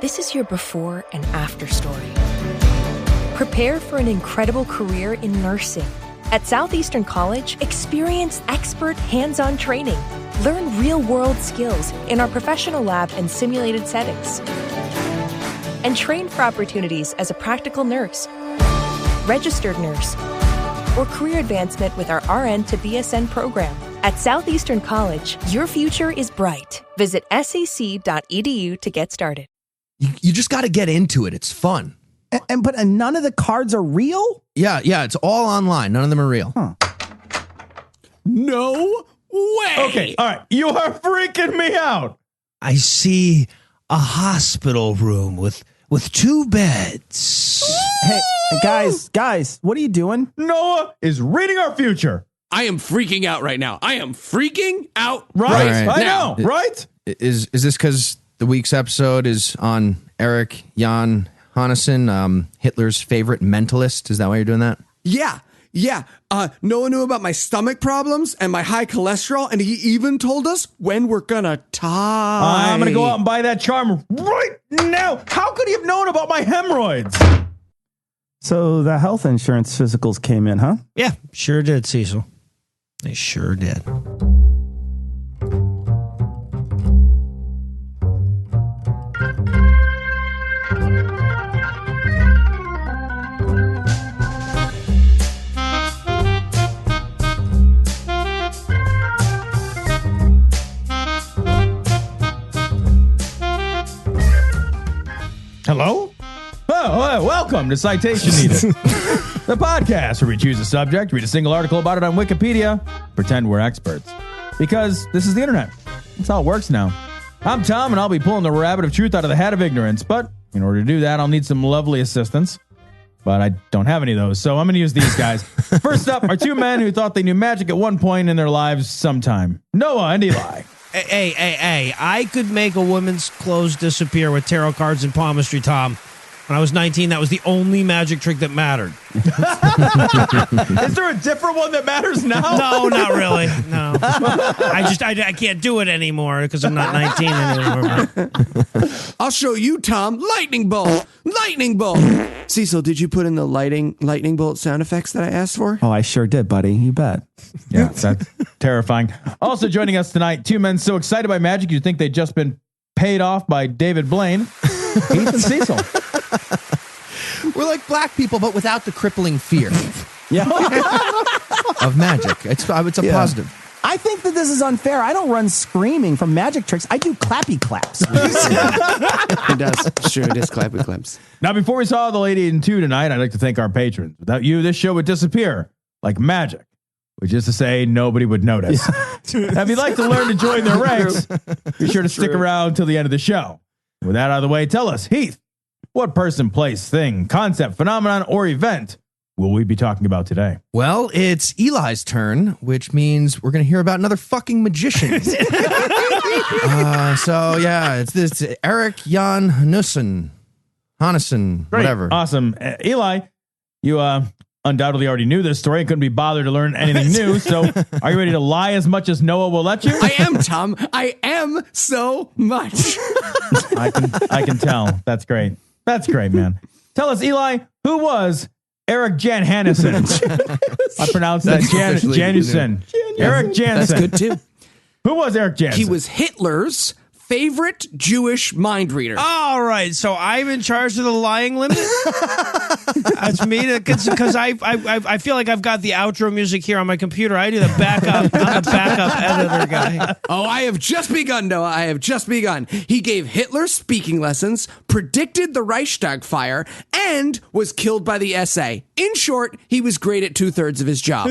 This is your before and after story. Prepare for an incredible career in nursing. At Southeastern College, experience expert hands-on training. Learn real-world skills in our professional lab and simulated settings. And train for opportunities as a practical nurse, registered nurse, or career advancement with our RN to BSN program. At Southeastern College, your future is bright. Visit sac.edu to get started. You just got to get into it. It's fun. But none of the cards are real? Yeah, it's all online. None of them are real. Huh. No way. Okay, all right. You are freaking me out. I see a hospital room with 2 beds. Hey, guys, what are you doing? Noah is reading our future. I am freaking out right now. I am freaking out Right? Right I now. know, right? Is this because the week's episode is on Erik Jan Hanussen, Hitler's favorite mentalist? Is that why you're doing that? Yeah. Noah knew about my stomach problems and my high cholesterol, and he even told us when we're gonna die. I'm going to go out and buy that charm right now. How could he have known about my hemorrhoids? So the health insurance physicals came in, huh? Yeah, sure did, Cecil. They sure did. Hello? Oh, welcome to Citation Needed, the podcast where we choose a subject, read a single article about it on Wikipedia, pretend we're experts. Because this is the internet. That's how it works now. I'm Tom, and I'll be pulling the rabbit of truth out of the hat of ignorance. But in order to do that, I'll need some lovely assistants. But I don't have any of those, so I'm going to use these guys. First up are 2 men who thought they knew magic at one point in their lives sometime. Noah and Eli. Hey, I could make a woman's clothes disappear with tarot cards and palmistry, Tom. When I was 19, that was the only magic trick that mattered. Is there a different one that matters now? No, not really. No. I can't do it anymore because I'm not 19 anymore. I'll show you, Tom. Lightning bolt. Lightning bolt. Cecil, did you put in the lightning bolt sound effects that I asked for? Oh, I sure did, buddy. You bet. Yeah, that's terrifying. Also joining us tonight, 2 men so excited by magic you'd think they'd just been paid off by David Blaine. Heath and Cecil. We're like black people, but without the crippling fear of magic. It's a positive. I think that this is unfair. I don't run screaming from magic tricks. I do clappy claps. It does. Sure, it is clappy claps. Now, before we saw the lady in 2 tonight, I'd like to thank our patrons. Without you, this show would disappear like magic, which is to say nobody would notice. Now, if you'd like to learn to join their ranks, be sure to stick around till the end of the show. With that out of the way, tell us, Heath, what person, place, thing, concept, phenomenon, or event will we be talking about today? Well, it's Eli's turn, which means we're going to hear about another fucking magician. It's Erik Jan Hanussen, Great. whatever. Awesome. Eli, you undoubtedly already knew this story and couldn't be bothered to learn anything new. So are you ready to lie as much as Noah will let you? I am, Tom. I am so much. I can tell. That's great. That's great, man. Tell us, Eli, who was Erik Jan Hanussen? I pronounced that Janussen. Erik Jansen. That's good, too. Who was Erik Jansen? He was Hitler's favorite Jewish mind reader. All right, so I'm in charge of the lying limit. That's me, because I feel like I've got the outro music here on my computer. I do the backup. I'm the backup editor guy. Oh, I have just begun, Noah. I have just begun. He gave Hitler speaking lessons, predicted the Reichstag fire, and was killed by the SA. In short, he was great at 2/3 of his job.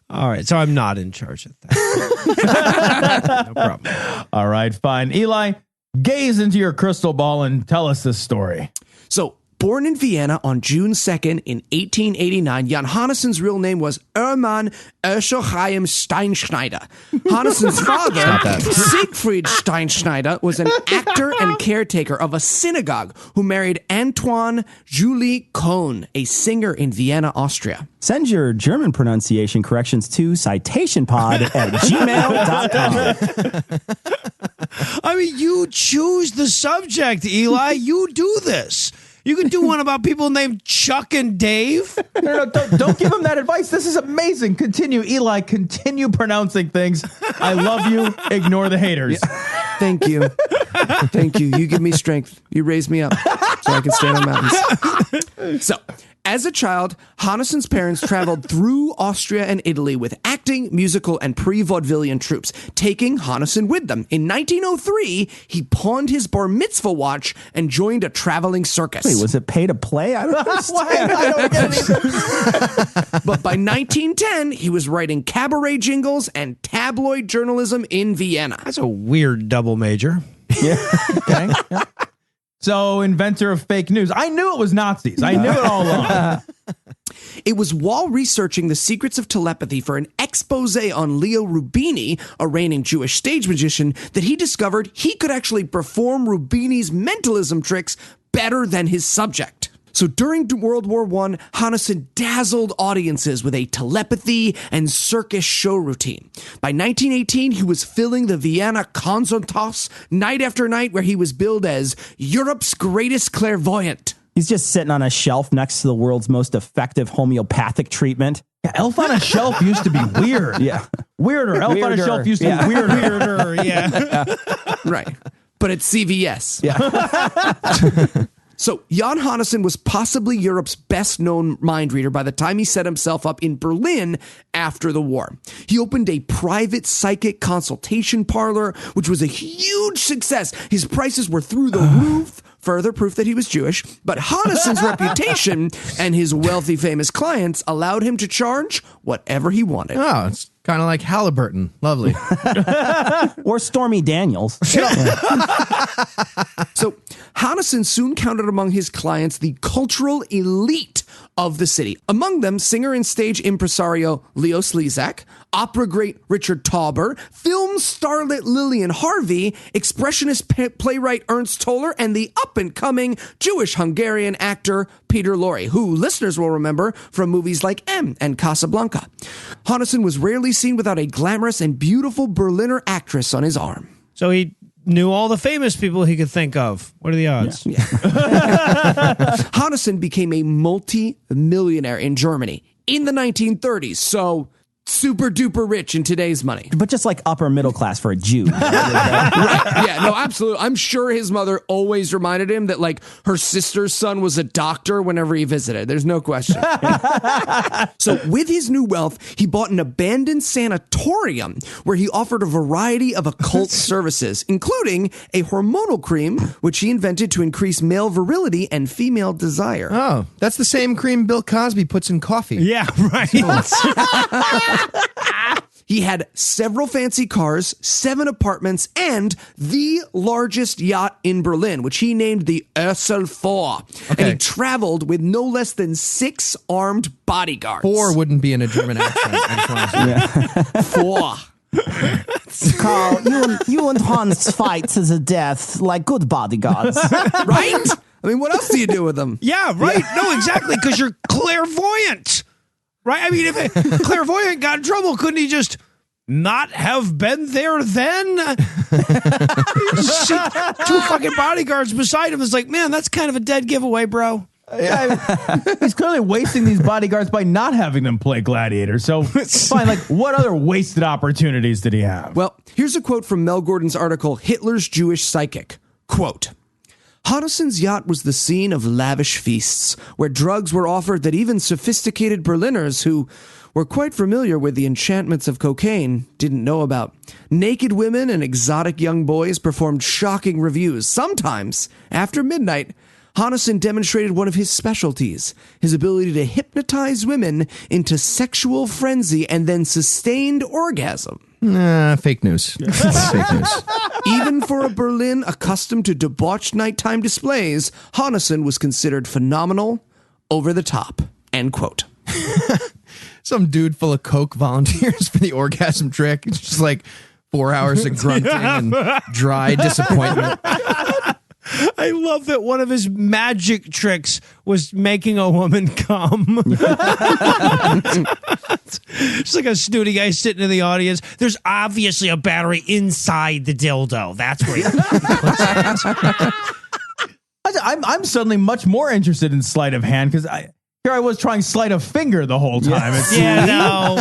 All right, so I'm not in charge of that. No problem. All right, fine. Eli, gaze into your crystal ball and tell us this story. So, born in Vienna on June 2nd in 1889, Jan Hanussen's real name was Erman Chaim Steinschneider. Hanussen's father, Siegfried Steinschneider, was an actor and caretaker of a synagogue who married Antoine Julie Kohn, a singer in Vienna, Austria. Send your German pronunciation corrections to citationpod@gmail.com. I mean, you choose the subject, Eli. You do this. You could do one about people named Chuck and Dave. No, don't give him that advice. This is amazing. Continue, Eli. Continue pronouncing things. I love you. Ignore the haters. Yeah. Thank you. Thank you. You give me strength. You raise me up so I can stand on mountains. So, as a child, Hanussen's parents traveled through Austria and Italy with acting, musical, and pre-vaudevillian troupes, taking Hanussen with them. In 1903, he pawned his bar mitzvah watch and joined a traveling circus. Wait, was it pay to play? I don't understand. I don't get it. But by 1910, he was writing cabaret jingles and tabloid journalism in Vienna. That's a weird double major. Yeah. Okay. Yeah. So, inventor of fake news. I knew it was Nazis. I knew it all along. It was while researching the secrets of telepathy for an expose on Leo Rubini, a reigning Jewish stage magician, that he discovered he could actually perform Rubini's mentalism tricks better than his subject. So during World War I, Hanussen dazzled audiences with a telepathy and circus show routine. By 1918, he was filling the Vienna Konzerthaus night after night, where he was billed as Europe's greatest clairvoyant. He's just sitting on a shelf next to the world's most effective homeopathic treatment. Yeah, Elf on a Shelf used to be weird. Yeah. Weirder. Elf on a Shelf used to be weirder. Yeah. Right. But it's CVS. Yeah. So, Jan Hanussen was possibly Europe's best-known mind reader by the time he set himself up in Berlin after the war. He opened a private psychic consultation parlor, which was a huge success. His prices were through the roof, further proof that he was Jewish. But Hanussen's reputation and his wealthy, famous clients allowed him to charge whatever he wanted. Oh, it's kind of like Halliburton. Lovely. Or Stormy Daniels. So Hanussen soon counted among his clients the cultural elite of the city. Among them, singer and stage impresario Leo Slezak, opera great Richard Tauber, film starlet Lillian Harvey, expressionist playwright Ernst Toller, and the up-and-coming Jewish-Hungarian actor Peter Lorre, who listeners will remember from movies like M and Casablanca. Hanussen was rarely seen without a glamorous and beautiful Berliner actress on his arm. So he knew all the famous people he could think of. What are the odds? Yeah. Hanussen became a multi-millionaire in Germany in the 1930s, so super duper rich in today's money. But just like upper middle class for a Jew. Right. Yeah, no, absolutely. I'm sure his mother always reminded him that, like, her sister's son was a doctor whenever he visited. There's no question. So with his new wealth, he bought an abandoned sanatorium where he offered a variety of occult services, including a hormonal cream, which he invented to increase male virility and female desire. Oh, that's the same cream Bill Cosby puts in coffee. Yeah, right. He had several fancy cars, 7 apartments, and the largest yacht in Berlin, which he named the Ursel IV. Okay. And he traveled with no less than 6 armed bodyguards. 4 wouldn't be in a German accent. I just want to say. 4. Carl, you and Hans fight to the death like good bodyguards. Right? I mean, what else do you do with them? Yeah, right. No, exactly, because you're clairvoyant. Right? I mean, if a clairvoyant got in trouble, couldn't he just not have been there then? Just 2 fucking bodyguards beside him. It's like, man, that's kind of a dead giveaway, bro. He's clearly wasting these bodyguards by not having them play gladiator. So fine, like, what other wasted opportunities did he have? Well, here's a quote from Mel Gordon's article, Hitler's Jewish Psychic. Quote, Hanussen's yacht was the scene of lavish feasts, where drugs were offered that even sophisticated Berliners who were quite familiar with the enchantments of cocaine didn't know about. Naked women and exotic young boys performed shocking reviews. Sometimes, after midnight, Hanussen demonstrated one of his specialties, his ability to hypnotize women into sexual frenzy and then sustained orgasm. Fake news. Fake news. Even for a Berlin accustomed to debauched nighttime displays, Hanussen was considered phenomenal, over the top. End quote. Some dude full of coke volunteers for the orgasm trick. It's just like 4 hours of grunting and dry disappointment. I love that one of his magic tricks was making a woman come. It's It's like a snooty guy sitting in the audience. There's obviously a battery inside the dildo. That's where he puts it. I'm suddenly much more interested in sleight of hand because here I was trying sleight of finger the whole time. Yeah, no,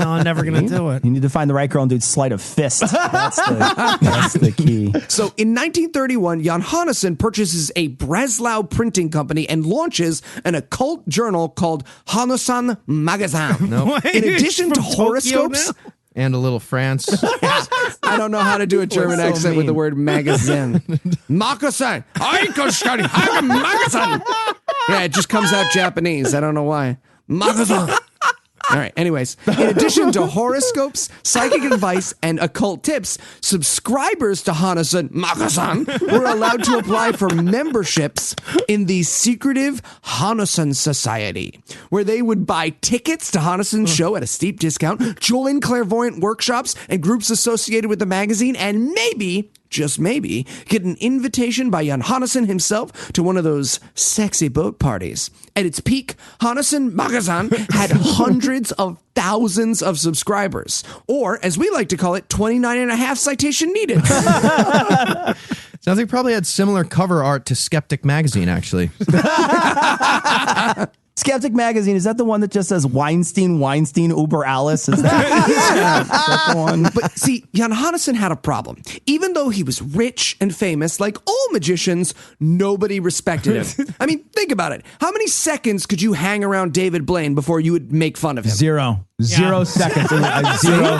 I'm never going to do it. You need to find the right girl and do sleight of fist. That's the key. So in 1931, Jan Hanussen purchases a Breslau printing company and launches an occult journal called Hanussen Magazine. In addition to horoscopes, And a little France. I don't know how to do a German accent with the word magazine. Magazine. Magazine. Yeah, it just comes out Japanese. I don't know why. Magazine. All right. Anyways, in addition to horoscopes, psychic advice, and occult tips, subscribers to Hanussen Magazine were allowed to apply for memberships in the secretive Hanussen Society, where they would buy tickets to Hanussen's show at a steep discount, join clairvoyant workshops and groups associated with the magazine, and maybe, just maybe, get an invitation by Jan Hanussen himself to one of those sexy boat parties. At its peak, Hanussen Magazine had hundreds of thousands of subscribers, or as we like to call it, 29 and a half citation needed. Sounds like he probably had similar cover art to Skeptic Magazine, actually. Skeptic Magazine, is that the one that just says Weinstein, Uber Alice? Is that, is that the one? But see, Jan Hanussen had a problem. Even though he was rich and famous, like all magicians, nobody respected him. I mean, think about it. How many seconds could you hang around David Blaine before you would make fun of him? Zero seconds. Zero.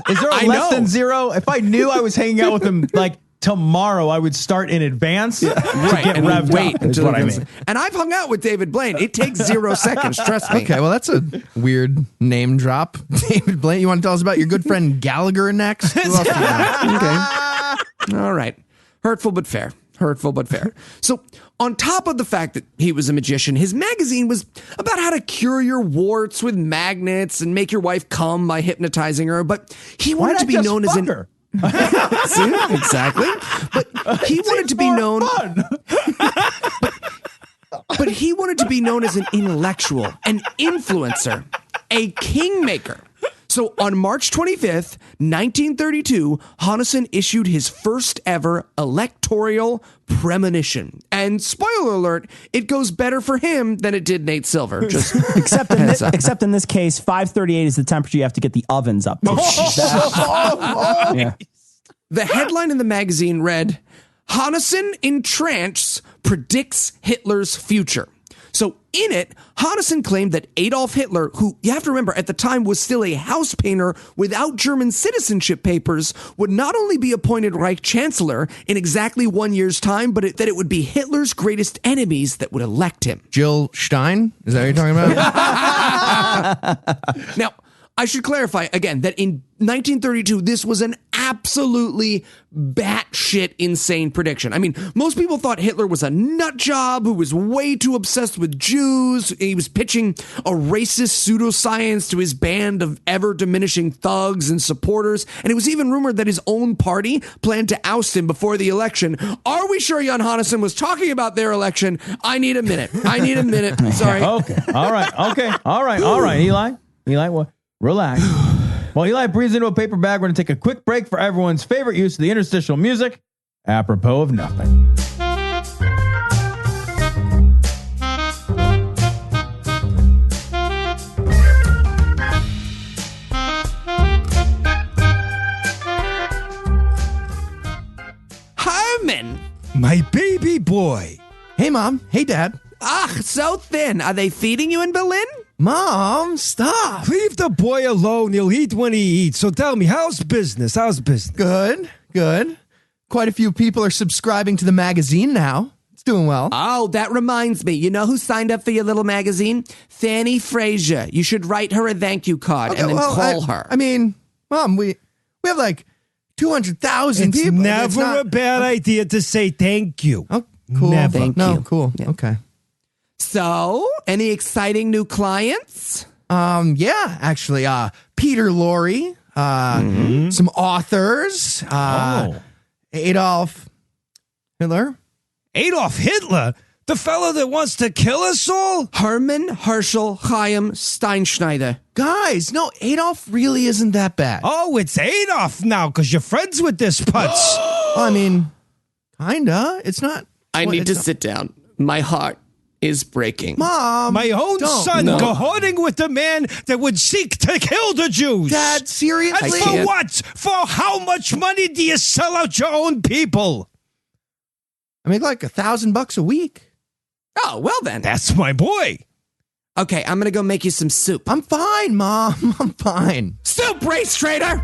Is there a less than zero? If I knew I was hanging out with him, like, tomorrow, I would start in advance to get and revved wait up, until is what I mean. And I've hung out with David Blaine. It takes 0 seconds, trust me. Okay, well, that's a weird name drop. David Blaine, you want to tell us about your good friend Gallagher next? Who else do you know? Okay. All right. Hurtful but fair. So, on top of the fact that he was a magician, his magazine was about how to cure your warts with magnets and make your wife come by hypnotizing her, but he wanted to be known as an... See? Exactly. But he wanted to be known... But he wanted to be known as an intellectual, an influencer, a kingmaker. So on March 25th, 1932, Hanussen issued his first ever electoral premonition. And spoiler alert, it goes better for him than it did Nate Silver. Just except in this case, 538 is the temperature you have to get the ovens up to. Yeah. The headline in the magazine read, Hanussen in trance predicts Hitler's future. So in it, Hanussen claimed that Adolf Hitler, who you have to remember at the time was still a house painter without German citizenship papers, would not only be appointed Reich Chancellor in exactly 1 year's time, but that it would be Hitler's greatest enemies that would elect him. Jill Stein? Is that what you're talking about? Now, I should clarify again that in 1932, this was an absolutely batshit insane prediction. I mean, most people thought Hitler was a nut job who was way too obsessed with Jews. He was pitching a racist pseudoscience to his band of ever diminishing thugs and supporters. And it was even rumored that his own party planned to oust him before the election. Are we sure Jan Hanussen was talking about their election? I need a minute. Sorry. Okay. All right. Eli, what? Relax. While Eli breathes into a paper bag, we're going to take a quick break for everyone's favorite use of the interstitial music, apropos of nothing. Herman! My baby boy. Hey, Mom. Hey, Dad. Ach, so thin. Are they feeding you in Berlin? Mom, stop. Leave the boy alone. He'll eat when he eats. So tell me, how's business? Good. Quite a few people are subscribing to the magazine now. It's doing well. Oh, that reminds me. You know who signed up for your little magazine? Fanny Frazier. You should write her a thank you card and then call her. I mean, Mom, we have like 200,000 It's people. never a bad idea to say thank you. Oh, cool. Never. Thank No, you. cool. Yeah. Okay. So, any exciting new clients? Yeah, actually, Peter Lorre, some Adolf Hitler. Adolf Hitler? The fellow that wants to kill us all? Hermann Herschel Chaim Steinschneider. Guys, no, Adolf really isn't that bad. Oh, it's Adolf now because you're friends with this putz. I mean, kinda. It's not. I need to sit down. My heart is breaking. Mom, My own don't. son No. cohorting with the man that would seek to kill the Jews. Dad, And seriously? for what? For how much money do you sell out your own people? I make like $1,000 a week. Oh, well then. That's my boy. Okay, I'm going to go make you some soup. I'm fine, Mom. I'm fine. Soup, race trader!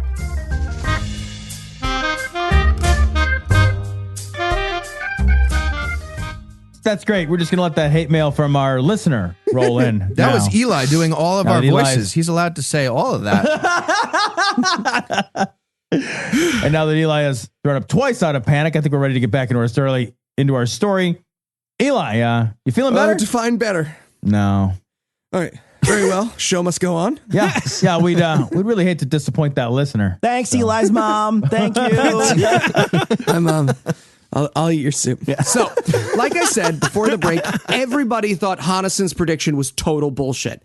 That's great. We're just going to let that hate mail from our listener roll in. That now. was Eli doing all of Now our that Eli's- voices. He's allowed to say all of that. And now that Eli has thrown up twice out of panic, I think we're ready to get back into our story. Eli, you feeling better? Define better. No. All right. Very well. Show must go on. Yeah. Yeah, we'd really hate to disappoint that listener. Thanks, Eli's mom. Thank you. I'll eat your soup. Yeah. So, like I said before the break, everybody thought Hanussen's prediction was total bullshit.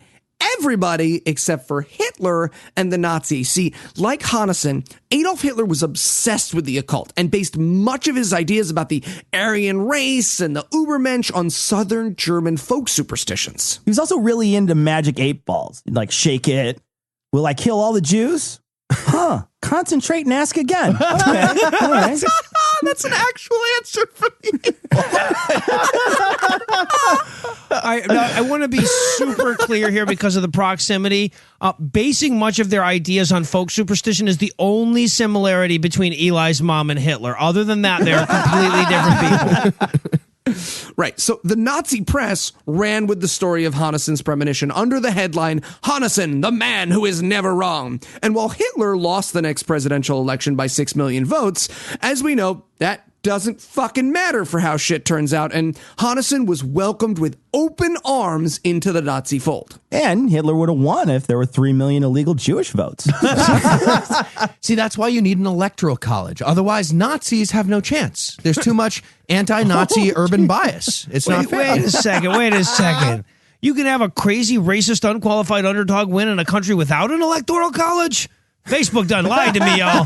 Everybody except for Hitler and the Nazis. See, like Hanussen, Adolf Hitler was obsessed with the occult and based much of his ideas about the Aryan race and the Übermensch on southern German folk superstitions. He was also really into magic 8 balls. Like, shake it. Will I kill all the Jews? Huh. Concentrate and ask again. Okay. All right. That's an actual answer for me. I want to be super clear here because of the proximity. Basing much of their ideas on folk superstition is the only similarity between Eli's mom and Hitler. Other than that, they're completely different people. Right. So the Nazi press ran with the story of Hanussen's premonition under the headline, Hanussen, the man who is never wrong. And while Hitler lost the next presidential election by 6 million votes, as we know, that doesn't fucking matter for how shit turns out. And Hanussen was welcomed with open arms into the Nazi fold. And Hitler would have won if there were 3 million illegal Jewish votes. See, that's why you need an electoral college. Otherwise, Nazis have no chance. There's too much anti-Nazi urban bias. It's not fair. Wait a second. You can have a crazy, racist, unqualified underdog win in a country without an electoral college? Facebook done lied to me, y'all.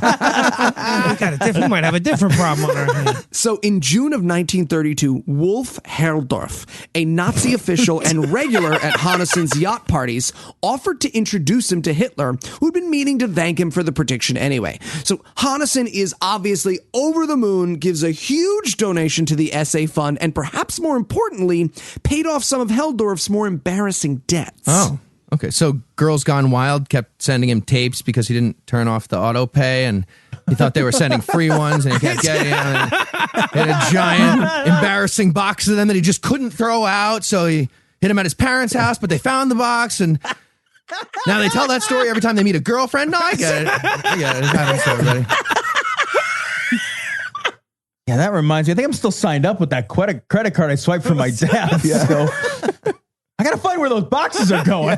We might have a different problem on our hands. So in June of 1932, Wolf Herldorf, a Nazi official and regular at Hanussen's yacht parties, offered to introduce him to Hitler, who'd been meaning to thank him for the prediction anyway. So Hanussen is obviously over the moon, gives a huge donation to the SA fund, and perhaps more importantly, paid off some of Herldorf's more embarrassing debts. Oh. Okay, so Girls Gone Wild kept sending him tapes because he didn't turn off the auto pay, and he thought they were sending free ones, and he kept getting them. He had a giant, embarrassing box of them that he just couldn't throw out, so he hid them at his parents' house, but they found the box, and now they tell that story every time they meet a girlfriend. No, I get it. It happens to everybody. Yeah, that reminds me. I think I'm still signed up with that credit card I swiped from my dad. So I got to find where those boxes are going.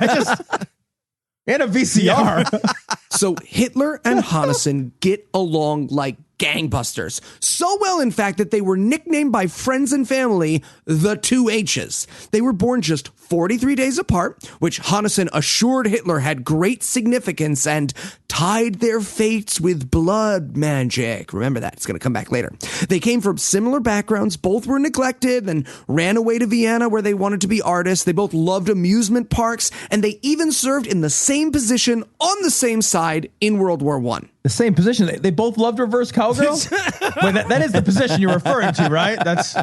And a VCR. So Hitler and Hanussen get along like gangbusters. So well, in fact, that they were nicknamed by friends and family the Two H's. They were born just 43 days apart, which Hanussen assured Hitler had great significance and tied their fates with blood magic. Remember that. It's going to come back later. They came from similar backgrounds. Both were neglected and ran away to Vienna where they wanted to be artists. They both loved amusement parks, and they even served in the same position on the same side in World War I. The same position. They both loved reverse cowgirl? Wait, that is the position you're referring to, right? That's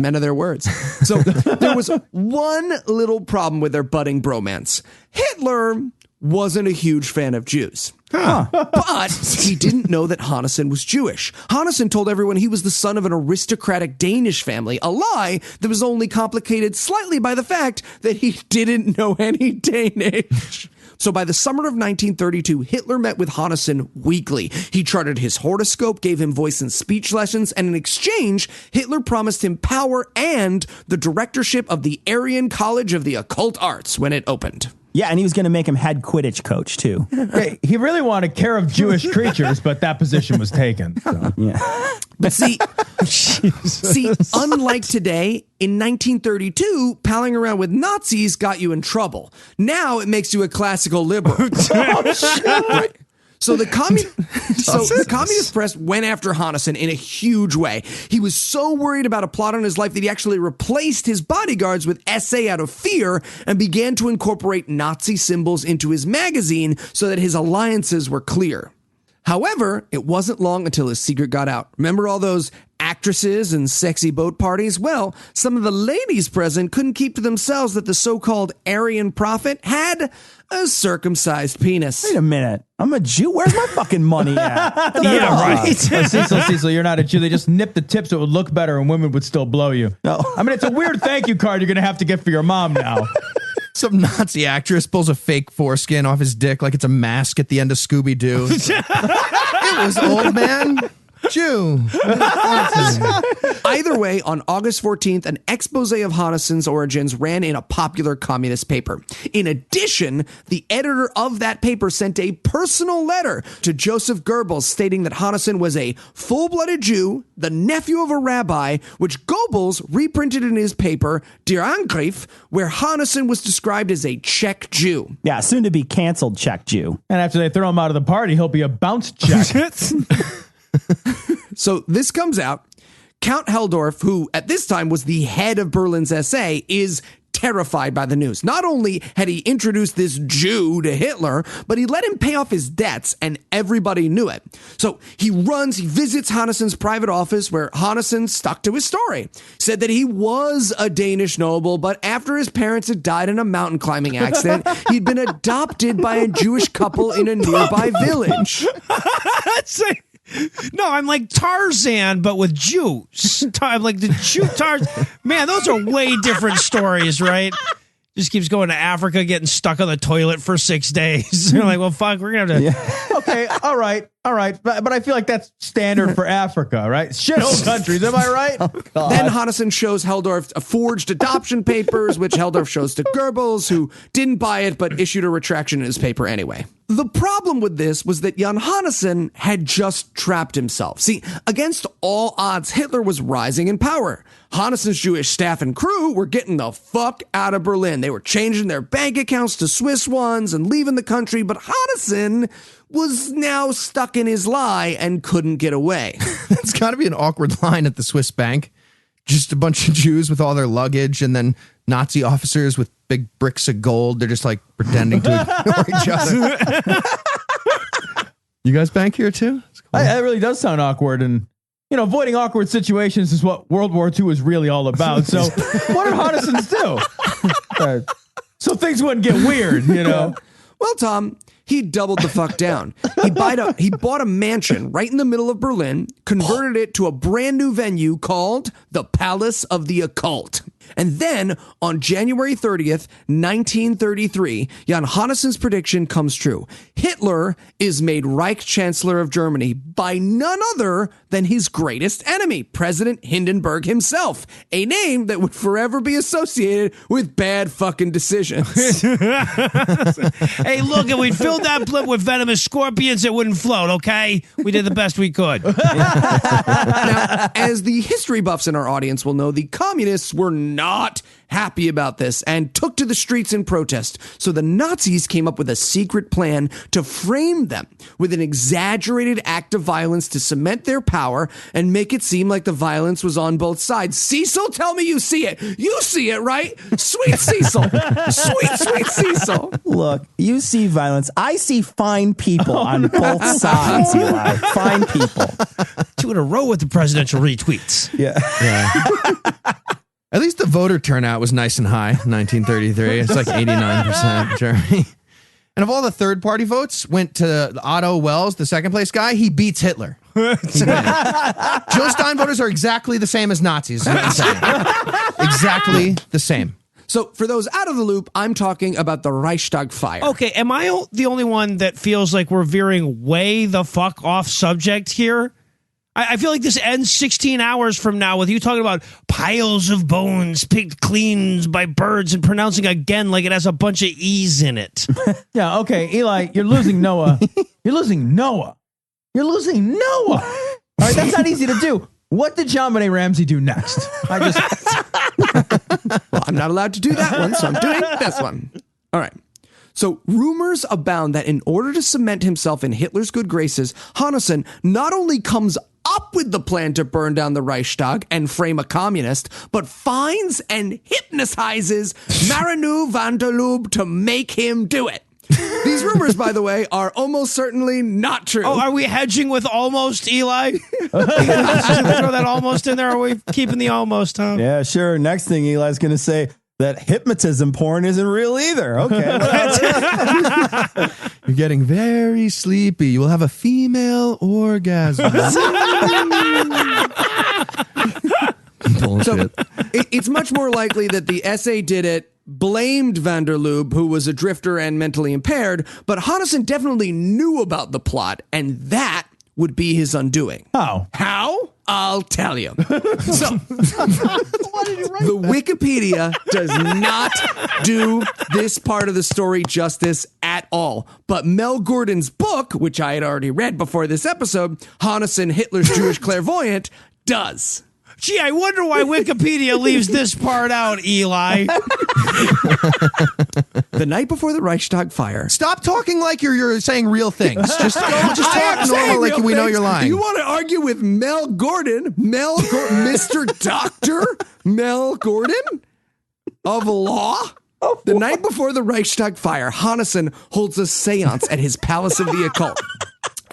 men of their words. So there was one little problem with their budding bromance. Hitler wasn't a huge fan of Jews. But he didn't know that Hanussen was Jewish. Hanussen told everyone he was the son of an aristocratic Danish family, a lie that was only complicated slightly by the fact that he didn't know any Danish. So by the summer of 1932, Hitler met with Hanussen weekly. He charted his horoscope, gave him voice and speech lessons, and in exchange, Hitler promised him power and the directorship of the Aryan College of the Occult Arts when it opened. Yeah, and he was going to make him head Quidditch coach, too. Hey, he really wanted care of Jewish creatures, but that position was taken. So. Yeah. But see, unlike today, in 1932, palling around with Nazis got you in trouble. Now it makes you a classical liberal. Right. So the communist press went after Hanussen in a huge way. He was so worried about a plot on his life that he actually replaced his bodyguards with SA out of fear and began to incorporate Nazi symbols into his magazine so that his alliances were clear. However, it wasn't long until his secret got out. Remember all those actresses and sexy boat parties? Well, some of the ladies present couldn't keep to themselves that the so-called Aryan prophet had a circumcised penis. Wait a minute. I'm a Jew? Where's my fucking money at? Yeah, right. Cecil, you're not a Jew. They just nipped the tip so it would look better and women would still blow you. No. I mean, it's a weird thank you card you're going to have to get for your mom now. Some Nazi actress pulls a fake foreskin off his dick like it's a mask at the end of Scooby-Doo. It was old man Jew. Either way, on August 14th, an expose of Hanussen's origins ran in a popular communist paper. In addition, the editor of that paper sent a personal letter to Joseph Goebbels stating that Hanussen was a full-blooded Jew, the nephew of a rabbi, which Goebbels reprinted in his paper, Der Angriff, where Hanussen was described as a Czech Jew. Yeah, soon to be canceled Czech Jew. And after they throw him out of the party, he'll be a bounce check. So this comes out. Count Helldorf, who at this time was the head of Berlin's SA, is terrified by the news. Not only had he introduced this Jew to Hitler, but he let him pay off his debts, and everybody knew it. So he visits Hanussen's private office, where Hanussen stuck to his story. Said that he was a Danish noble, but after his parents had died in a mountain climbing accident, he'd been adopted by a Jewish couple in a nearby village. No, I'm like Tarzan, but with Jews. I'm like the Jew Tarzan. Man, those are way different stories, right? Just keeps going to Africa, getting stuck on the toilet for 6 days. You're like, well, fuck, we're going to have to... Okay, all right. But I feel like that's standard for Africa, right? Shithole countries, am I right? Oh, then Hanussen shows Helldorf forged adoption papers, which Helldorf shows to Goebbels, who didn't buy it but issued a retraction in his paper anyway. The problem with this was that Jan Hanussen had just trapped himself. See, against all odds, Hitler was rising in power. Hanussen's Jewish staff and crew were getting the fuck out of Berlin. They were changing their bank accounts to Swiss ones and leaving the country, but Hanussen was now stuck in his lie and couldn't get away. That's got to be an awkward line at the Swiss bank. Just a bunch of Jews with all their luggage and then Nazi officers with big bricks of gold. They're just like pretending to ignore each other. You guys bank here too? Cool. That really does sound awkward. And, you know, avoiding awkward situations is what World War II is really all about. So what did Hanussens do? So things wouldn't get weird, you know? Well, Tom, he doubled the fuck down. He bought a mansion right in the middle of Berlin, converted it to a brand new venue called the Palace of the Occult. And then, on January 30th, 1933, Jan Hanussen's prediction comes true. Hitler is made Reich Chancellor of Germany by none other than his greatest enemy, President Hindenburg himself, a name that would forever be associated with bad fucking decisions. Hey, look, if we filled that blimp with venomous scorpions, it wouldn't float, okay? We did the best we could. Now, as the history buffs in our audience will know, the communists were not happy about this and took to the streets in protest. So the Nazis came up with a secret plan to frame them with an exaggerated act of violence to cement their power and make it seem like the violence was on both sides. Cecil, tell me you see it. You see it, right? Sweet Cecil. Sweet Cecil. Look, you see violence. I see fine people on both sides, Eli. Fine people. 2 in a row with the presidential retweets. Yeah. At least the voter turnout was nice and high in 1933. It's like 89% Germany. And of all the third-party votes, went to Otto Wells, the second-place guy. He beats Hitler. Jill Stein voters are exactly the same as Nazis. Is what I'm saying. Exactly the same. So for those out of the loop, I'm talking about the Reichstag fire. Okay, am I the only one that feels like we're veering way the fuck off subject here? I feel like this ends 16 hours from now with you talking about piles of bones picked clean by birds and pronouncing again like it has a bunch of E's in it. Yeah, okay, Eli, you're losing Noah. You're losing Noah. You're losing Noah. All right, that's not easy to do. What did John Benet Ramsey do next? Well, I'm not allowed to do that one, so I'm doing this one. All right. So rumors abound that in order to cement himself in Hitler's good graces, Hanussen not only comes up with the plan to burn down the Reichstag and frame a communist, but finds and hypnotizes Marinu van der Lubbe to make him do it. These rumors, by the way, are almost certainly not true. Oh, are we hedging with almost, Eli? Should we throw that almost in there? Are we keeping the almost, huh? Yeah, sure. Next thing Eli's going to say that hypnotism porn isn't real either. Okay. You're getting very sleepy. You will have a female orgasm. So it's much more likely that the SA did it, blamed van der Lubbe, who was a drifter and mentally impaired, but Hanussen definitely knew about the plot, and that would be his undoing. How? How? I'll tell you. So, the Wikipedia does not do this part of the story justice at all. But Mel Gordon's book, which I had already read before this episode, Hanussen, Hitler's Jewish Clairvoyant, does. Gee, I wonder why Wikipedia leaves this part out, Eli. The night before the Reichstag fire. Stop talking like you're saying real things. Just talk normal like we know you're lying. You want to argue with Mel Gordon? Mr. Doctor Mel Gordon of law? The night before the Reichstag fire, Hanussen holds a seance at his Palace of the Occult.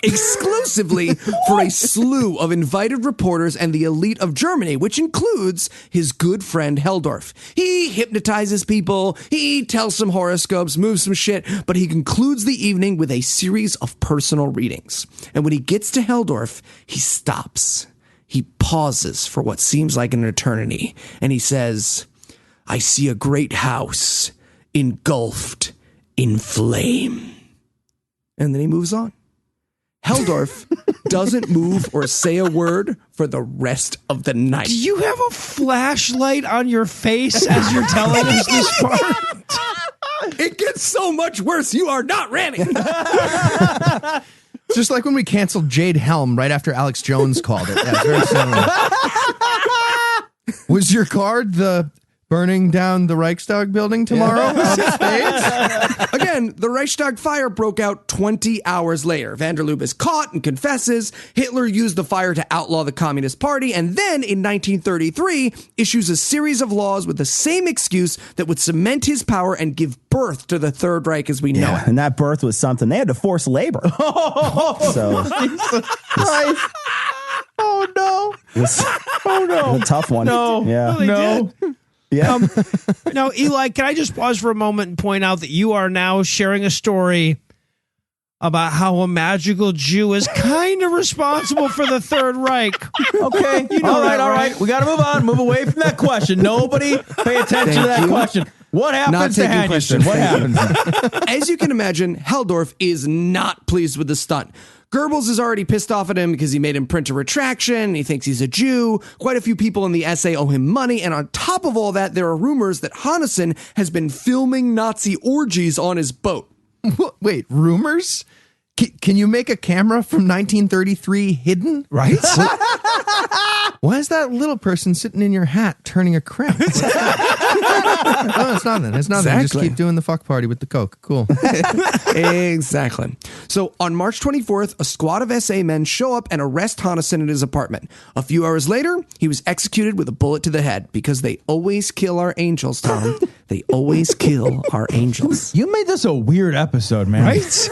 Exclusively for a slew of invited reporters and the elite of Germany, which includes his good friend Helldorf. He hypnotizes people, he tells some horoscopes, moves some shit, but he concludes the evening with a series of personal readings. And when he gets to Helldorf, he stops. He pauses for what seems like an eternity, and he says, "I see a great house engulfed in flame." And then he moves on. Helldorf doesn't move or say a word for the rest of the night. Do you have a flashlight on your face as you're telling us this part? It gets so much worse. You are not ready. It's just like when we canceled Jade Helm right after Alex Jones called it. Yeah, very similar. Was your card the burning down the Reichstag building tomorrow? Again, the Reichstag fire broke out 20 hours later. Van der Lubbe is caught and confesses. Hitler used the fire to outlaw the Communist Party, and then in 1933 issues a series of laws with the same excuse that would cement his power and give birth to the Third Reich as we know it. And that birth was something. They had to force labor. So, Christ. Oh, no. Oh, no. A tough one. No. Yeah. Really No. did. Yeah. Now, Eli, can I just pause for a moment and point out that you are now sharing a story about how a magical Jew is kind of responsible for the Third Reich. Okay. You know all that, right. We got to move on. Move away from that question. Nobody pay attention to that question. What happens to Hanussen? What happens? As you can imagine, Helldorf is not pleased with the stunt. Goebbels is already pissed off at him because he made him print a retraction. He thinks he's a Jew. Quite a few people in the SA owe him money. And on top of all that, there are rumors that Hanussen has been filming Nazi orgies on his boat. Wait, rumors? Can you make a camera from 1933 hidden? Right? Why is that little person sitting in your hat turning a crank? No, it's nothing. It's nothing. Exactly. Just keep doing the fuck party with the Coke. Cool. Exactly. So on March 24th, a squad of SA men show up and arrest Hanussen at his apartment. A few hours later, he was executed with a bullet to the head because they always kill our angels, Tom. They always kill our angels. You made this a weird episode, man. Right?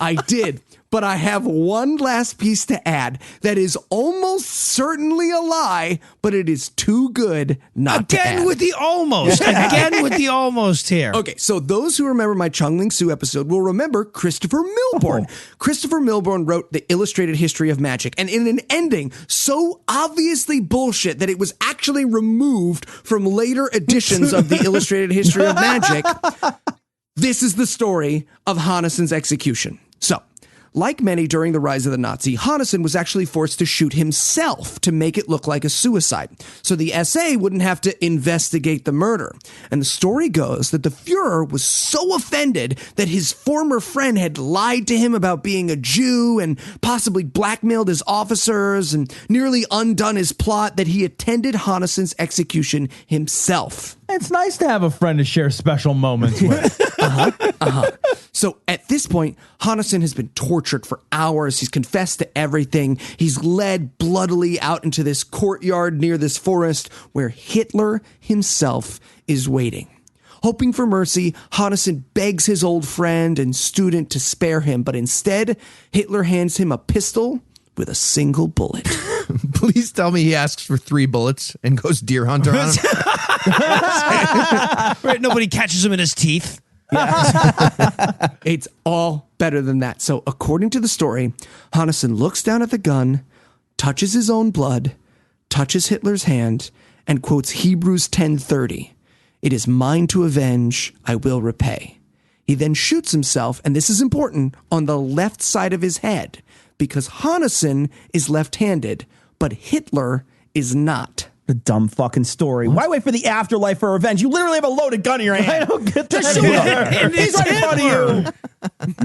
I did. But I have one last piece to add that is almost certainly a lie, but it is too good not to add. Again with the almost. Again with the almost here. Okay, so those who remember my Chung Ling Soo episode will remember Christopher Milbourne. Christopher Milbourne wrote The Illustrated History of Magic, and in an ending so obviously bullshit that it was actually removed from later editions of The Illustrated History of Magic, this is the story of Hanussen's execution. So, Like many during the rise of the Nazi, Hanussen was actually forced to shoot himself to make it look like a suicide, so the SA wouldn't have to investigate the murder. And the story goes that the Fuhrer was so offended that his former friend had lied to him about being a Jew and possibly blackmailed his officers and nearly undone his plot that he attended Hanussen's execution himself. It's nice to have a friend to share special moments with. So at this point, Hanussen has been tortured for hours. He's confessed to everything. He's led bloodily out into this courtyard near this forest where Hitler himself is waiting. Hoping for mercy, Hanussen begs his old friend and student to spare him, but instead, Hitler hands him a pistol with a single bullet. Please tell me he asks for 3 bullets and goes deer hunter on him. Right, nobody catches him in his teeth. It's all better than that. So according to the story, Hanussen looks down at the gun, touches his own blood, touches Hitler's hand, and quotes Hebrews 10:30. It is mine to avenge, I will repay. He then shoots himself, and this is important, on the left side of his head, because Hanussen is left-handed, but Hitler is not. The dumb fucking story. Why wait for the afterlife for revenge? You literally have a loaded gun in your hand. I don't get that. Just shoot him. He's right in front of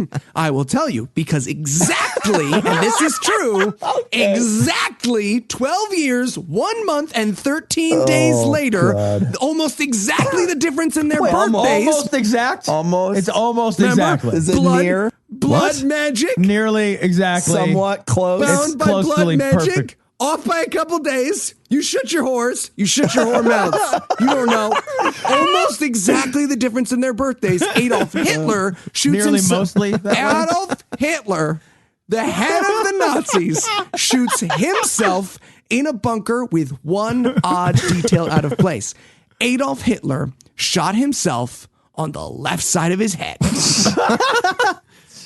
you. I will tell you, because exactly, and this is true, exactly 12 years, 1 month, and 13 days later, almost exactly the difference in their birthdays. Almost exact? Almost. It's almost Remember? exactly. Is it near? Blood magic. Nearly exactly. Somewhat close. Bound by close blood to magic. perfect. Off by a couple days. You shut your whores. You shut your whore mouths. You don't know. Almost exactly the difference in their birthdays. Adolf Hitler shoots Nearly himself. mostly that way. Adolf Hitler, the head of the Nazis, shoots himself in a bunker with one odd detail out of place. Adolf Hitler shot himself on the left side of his head.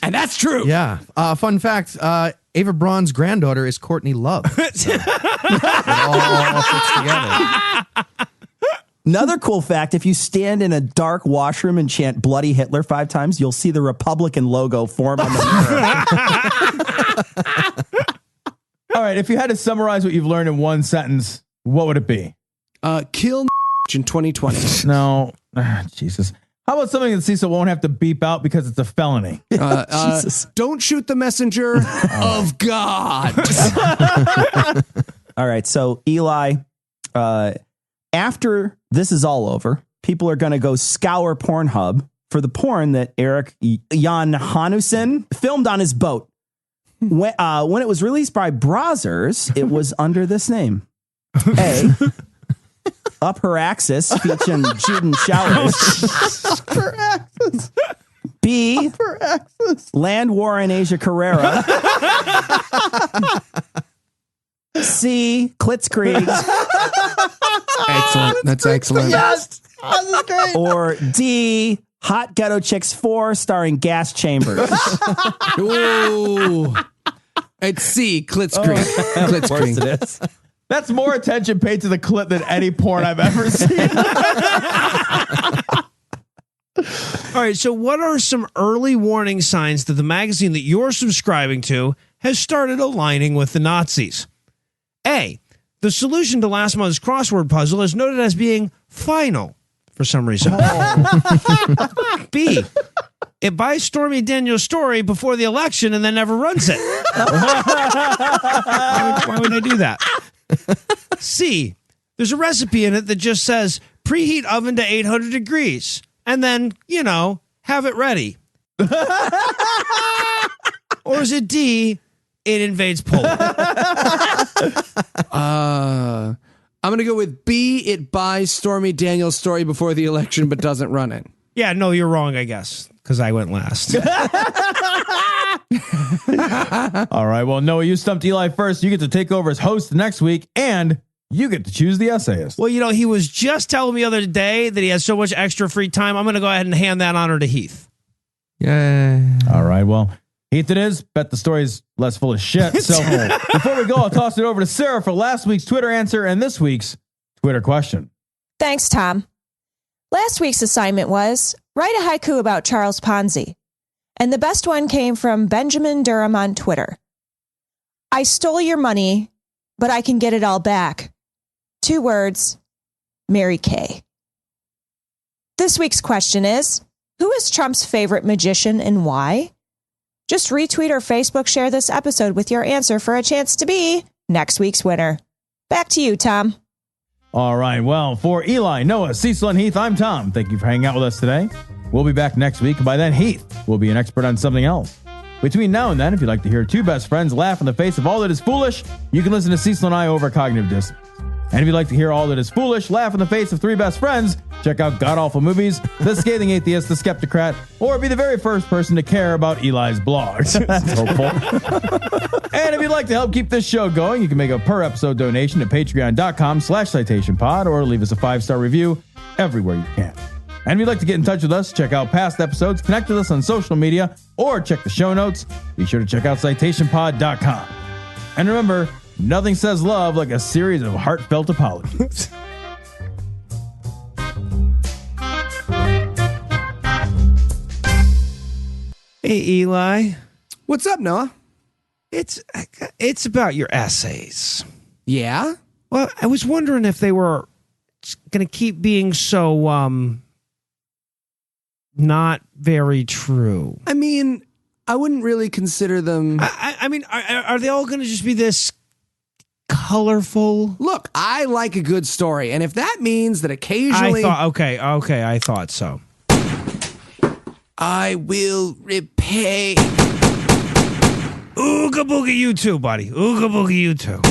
And that's true. Yeah. Fun fact, Ava Braun's granddaughter is Courtney Love. So, it all fits together. Another cool fact, if you stand in a dark washroom and chant Bloody Hitler 5 times, you'll see the Republican logo form on the mirror. All right, if you had to summarize what you've learned in one sentence, what would it be? Kill in 2020. No. Jesus. How about something that Cecil won't have to beep out because it's a felony? Jesus. Don't shoot the messenger of God. All right, so Eli, after this is all over, people are going to go scour Pornhub for the porn that Erik Jan Hanussen filmed on his boat. When it was released by Brazzers, it was under this name. A, Up Her Axis, featuring Juden Showers. Her axis. B, Her axis. Land War in Asia Carrera. C, Klitzkrieg. Excellent. That's excellent. Yes. Oh, this is great. Or D, Hot Ghetto Chicks 4, starring Gas Chambers. Ooh. It's C, Klitzkrieg. Of course it is. That's more attention paid to the clip than any porn I've ever seen. All right, so what are some early warning signs that the magazine that you're subscribing to has started aligning with the Nazis? A, the solution to last month's crossword puzzle is noted as being final for some reason. B, it buys Stormy Daniels' story before the election and then never runs it. Why would I do that? C, there's a recipe in it that just says preheat oven to 800 degrees and then, have it ready. Or is it D, it invades Poland? I'm going to go with B, it buys Stormy Daniels' story before the election but doesn't run it. Yeah, no, you're wrong, I guess, because I went last. All right. Well, Noah, you stumped Eli first. You get to take over as host next week, and you get to choose the essayist. Well, he was just telling me the other day that he has so much extra free time. I'm going to go ahead and hand that honor to Heath. Yeah. All right. Well, Heath it is. Bet the story's less full of shit. So before we go, I'll toss it over to Sarah for last week's Twitter answer and this week's Twitter question. Thanks, Tom. Last week's assignment was write a haiku about Charles Ponzi. And the best one came from Benjamin Durham on Twitter. I stole your money, but I can get it all back. 2 words, Mary Kay. This week's question is, who is Trump's favorite magician and why? Just retweet or Facebook share this episode with your answer for a chance to be next week's winner. Back to you, Tom. All right. Well, for Eli, Noah, Cecil, and Heath, I'm Tom. Thank you for hanging out with us today. We'll be back next week. By then, Heath will be an expert on something else. Between now and then, if you'd like to hear 2 best friends laugh in the face of all that is foolish, you can listen to Cecil and I over Cognitive Dissonance. And if you'd like to hear all that is foolish, laugh in the face of 3 best friends, check out God Awful Movies, The Scathing Atheist, The Skeptocrat, or be the very first person to care about Eli's blog. That's hopeful. And if you'd like to help keep this show going, you can make a per episode donation at patreon.com/citationpod or leave us a 5-star review everywhere you can. And if you'd like to get in touch with us, check out past episodes, connect with us on social media, or check the show notes, be sure to check out citationpod.com. And remember, nothing says love like a series of heartfelt apologies. Hey, Eli. What's up, Noah? It's about your essays. Yeah? Well, I was wondering if they were going to keep being so not very true. I mean, I wouldn't really consider them... I mean, are they all going to just be this colorful? Look, I like a good story, and if that means that occasionally... I thought so. I will repay... Ooga booga you too, buddy. Ooga booga you too.